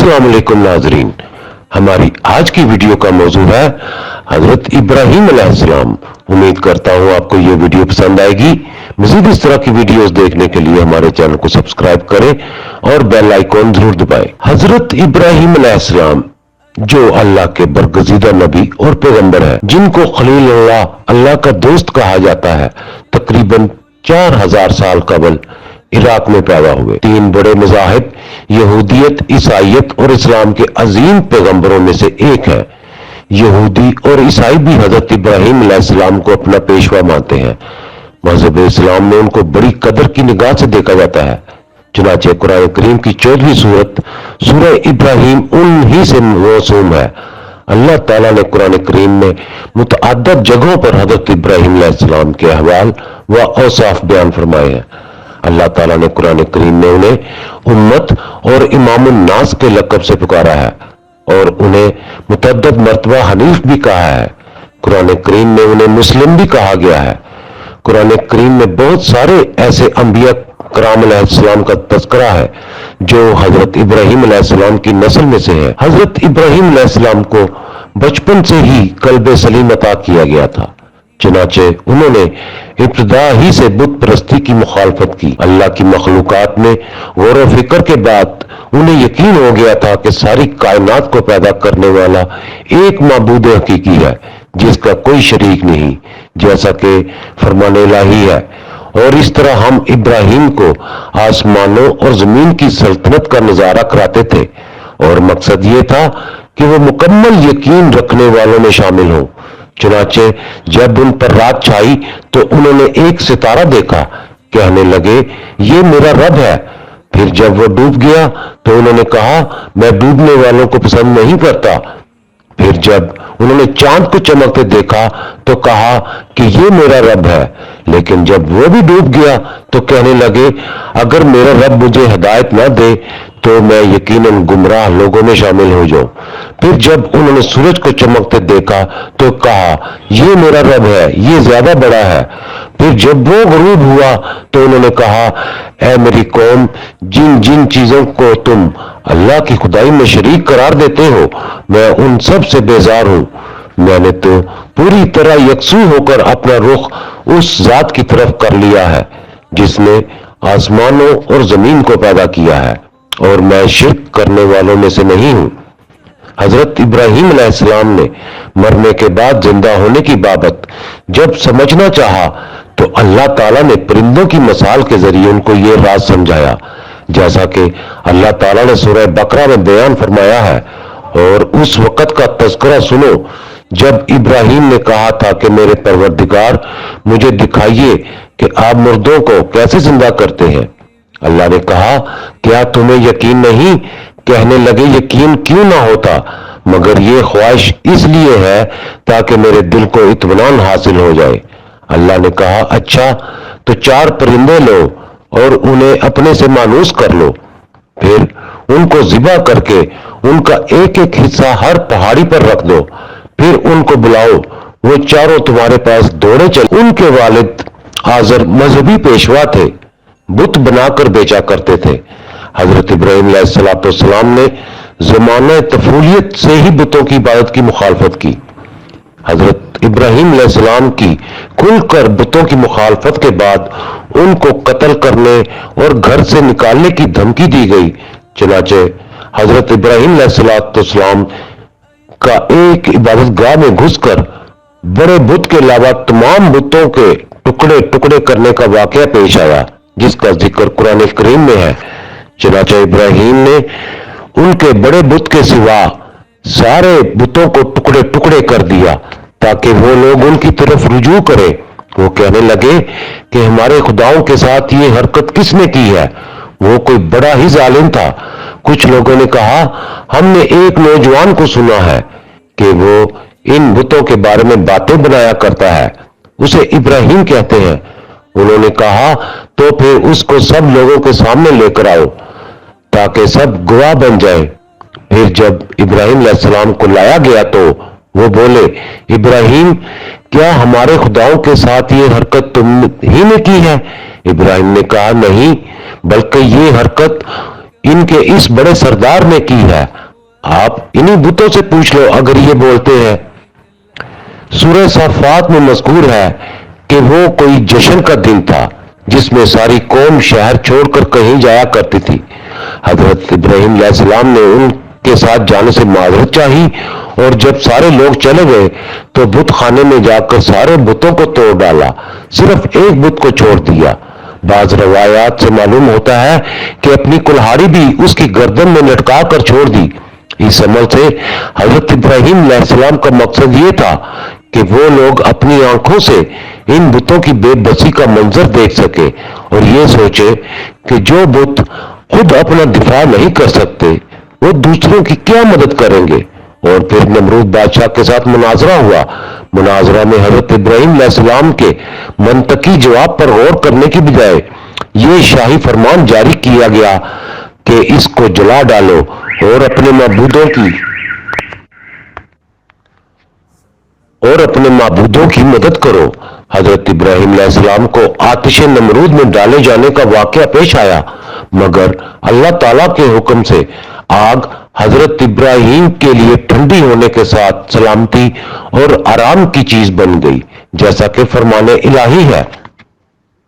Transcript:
अस्सलाम वालेकुम नाजरीन, हमारी आज की वीडियो का मौजू है हजरत इब्राहीम अलैहिस्सलाम। उम्मीद करता हूँ आपको ये वीडियो पसंद आएगी। मजीद इस तरह की वीडियोस देखने के लिए हमारे चैनल को सब्सक्राइब करें और बेल आइकॉन जरूर दबाएं। हजरत इब्राहीम अलैहिस्सलाम जो अल्लाह के बरगजीदा नबी और पैगंबर है, जिनको खलीलुल्लाह अल्लाह का दोस्त कहा जाता है, तकरीबन 4000 साल कबल इराक में पैदा हुए। तीन बड़े मज़ाहिब यहूदियत, ईसाइयत और इस्लाम के अजीम पैगंबरों में से एक है। यहूदी और ईसाई भी हजरत इब्राहीम अलैहिस्सलाम को अपना पेशवा मानते हैं। मजहब इस्लाम में उनको बड़ी कदर की निगाह से देखा जाता है। चुनाचे कुरान करीम की 14वीं सूरत सूरह इब्राहीम उन्हीं से मौसूम है। अल्लाह ताला ने कुरान करीम में मुतअद्दिद जगहों पर हजरत इब्राहीम अलैहिस्सलाम के अहवाल व औसाफ बयान फरमाए हैं। अल्लाह ताला ने कुरान करीम में उन्हें उम्मत और इमामुन नास के लक़ब से पुकारा है और उन्हें मुतअद्दिद मर्तबा हनीफ भी कहा है। कुरान करीम में उन्हें मुस्लिम भी कहा गया है। कुरान करीम में बहुत सारे ऐसे अंबिया कराम अलैहिस्सलाम का तज़किरा है जो हजरत इब्राहीम अलैहिस्सलाम की नस्ल में से है। हजरत इब्राहीम अलैहिस्सलाम को बचपन से ही कल्ब सलीम अता किया गया था। चुनाचे उन्होंने इब्तिदा ही से बुत परस्ती की मुखालफत की। अल्लाह की मखलूकात में गौर व फिक्र के बाद उन्हें यकीन हो गया था कि सारी कायनात को पैदा करने वाला एक माबूद हकीकी है जिसका कोई शरीक नहीं, जैसा कि फरमान इलाही है। और इस तरह हम इब्राहीम को आसमानों और जमीन की सल्तनत का नजारा कराते थे और मकसद ये था कि वो मुकम्मल यकीन रखने वालों में शामिल हों। चुनाचे जब उन पर रात छाई तो उन्होंने एक सितारा देखा, कहने लगे ये मेरा रब है। फिर जब वो डूब गया तो उन्होंने कहा मैं डूबने वालों को पसंद नहीं करता। फिर जब उन्होंने चांद को चमकते देखा तो कहा कि ये मेरा रब है। लेकिन जब वो भी डूब गया तो कहने लगे अगर मेरा रब मुझे हिदायत न दे तो मैं यकीनन गुमराह लोगों में शामिल हो जाऊं। फिर जब उन्होंने सूरज को चमकते देखा तो कहा ये मेरा रब है, ये ज्यादा बड़ा है। फिर जब वो गुरूब हुआ तो उन्होंने कहा ऐ मेरी कौम, जिन जिन चीजों को तुम अल्लाह की खुदाई में शरीक करार देते हो मैं उन सब से बेजार हूं। मैंने तो पूरी तरह यकसू होकर अपना रुख उस जात की तरफ कर लिया है जिसने आसमानों और जमीन को पैदा किया है और मैं शिर्क करने वालों में से नहीं हूं। हजरत इब्राहीम अलैहिस्सलाम ने मरने के बाद जिंदा होने की बाबत जब समझना चाहा तो अल्लाह ताला ने परिंदों की मिसाल के जरिए उनको ये राज समझाया, जैसा कि अल्लाह ताला ने सूरह बकरा में बयान फरमाया है। और उस वक्त का तज़किरा सुनो जब इब्राहीम ने कहा था कि मेरे परवरदिगार मुझे दिखाइए कि आप मुर्दों को कैसे जिंदा करते हैं। अल्लाह ने कहा क्या तुम्हें यकीन नहीं? कहने लगे यकीन क्यों ना होता, मगर ये ख्वाहिश इसलिए है ताकि मेरे दिल को इत्मीनान हासिल हो जाए। अल्लाह ने कहा अच्छा तो 4 परिंदे लो और उन्हें अपने से मानूस कर लो। फिर उनको ज़िबा करके उनका एक एक हिस्सा हर पहाड़ी पर रख दो। फिर उनको बुलाओ, वो चारों तुम्हारे पास दौड़े चले। उनके वालिद आज़र मजहबी पेशवा थे, बुत बनाकर बेचा करते थे। हजरत इब्राहीम अलैहिस्सलाम ने ज़माने तफूलियत से ही बुतों की इबादत की मुखालफत की। हजरत इब्राहीम अलैहिस्सलाम की खुलकर बुतों की मुखालफत के बाद उनको कत्ल करने और घर से निकालने की धमकी दी गई। चुनाचे हजरत इब्राहीम अलैहिस्सलाम का एक इबादत गाह में घुसकर बड़े बुत के अलावा तमाम बुतों के टुकड़े टुकड़े करने का वाकया पेश आया, जिसका जिक्र कुरान करीम में है। चुनाचे इब्राहीम ने उनके बड़े बुत के सिवा सारे बुतों को टुकड़े टुकड़े कर दिया ताकि वो लोग उनकी तरफ रुजू करें। वो कहने लगे कि हमारे खुदाओं के साथ ये हरकत किसने की है? वो कोई बड़ा ही जालिम था। कुछ लोगों ने कहा हमने एक नौजवान को सुना है कि वो इन बुतों के बारे में बातें बनाया करता है, उसे इब्राहीम कहते हैं। उन्होंने कहा तो फिर उसको सब लोगों के सामने लेकर आओ ताकि सब गवाह बन जाए। फिर जब इब्राहीम अलैहिस्सलाम को लाया गया तो वो बोले इब्राहीम क्या हमारे खुदाओं के साथ ये हरकत तुम ही ने की है? इब्राहीम ने कहा नहीं, बल्कि ये हरकत इनके इस बड़े सरदार ने की है। आप इन्हीं बुतों से पूछ लो अगर ये बोलते हैं। सूरह साफात में मज़कूर है कि वो कोई जश्न का दिन था जिसमें सारी कौम शहर छोड़कर कहीं जाया करती थी। हजरत इब्राहीम अलैहिस्सलाम ने उनके साथ जाने से माजरत चाही और जब सारे लोग चले गए तो बुत खाने में जाकर सारे बुतों को तोड़ डाला, सिर्फ एक बुत को छोड़ दिया। बाज रवायात से मालूम होता है कि अपनी कुल्हाड़ी भी उसकी गर्दन में लटका कर छोड़ दी। इस अमल से हजरत इब्राहीम अलैहिस्सलाम का मकसद ये था कि वो लोग अपनी आंखों से इन बुतों की बेबसी का मंजर देख सके और ये सोचे कि जो बुत खुद अपना दिफा नहीं कर सकते वो दूसरों की क्या मदद करेंगे। और फिर नमरूद बादशाह के साथ मुनाजरा हुआ। मुनाजरा में हजरत इब्राहीम अलैहिस्सलाम के मंतकी जवाब पर गौर करने की बजाय ये शाही फरमान जारी किया गया कि इसको जला डालो और अपने माबूदों की मदद करो। हजरत इब्राहीम अलैहिस्सलाम को आतिश नमरूद में डाले जाने का वाकया पेश आया, मगर अल्लाह ताला के हुक्म से आग हजरत इब्राहीम के लिए ठंडी होने के साथ सलामती और आराम की चीज बन गई, जैसा कि फरमाने इलाही है।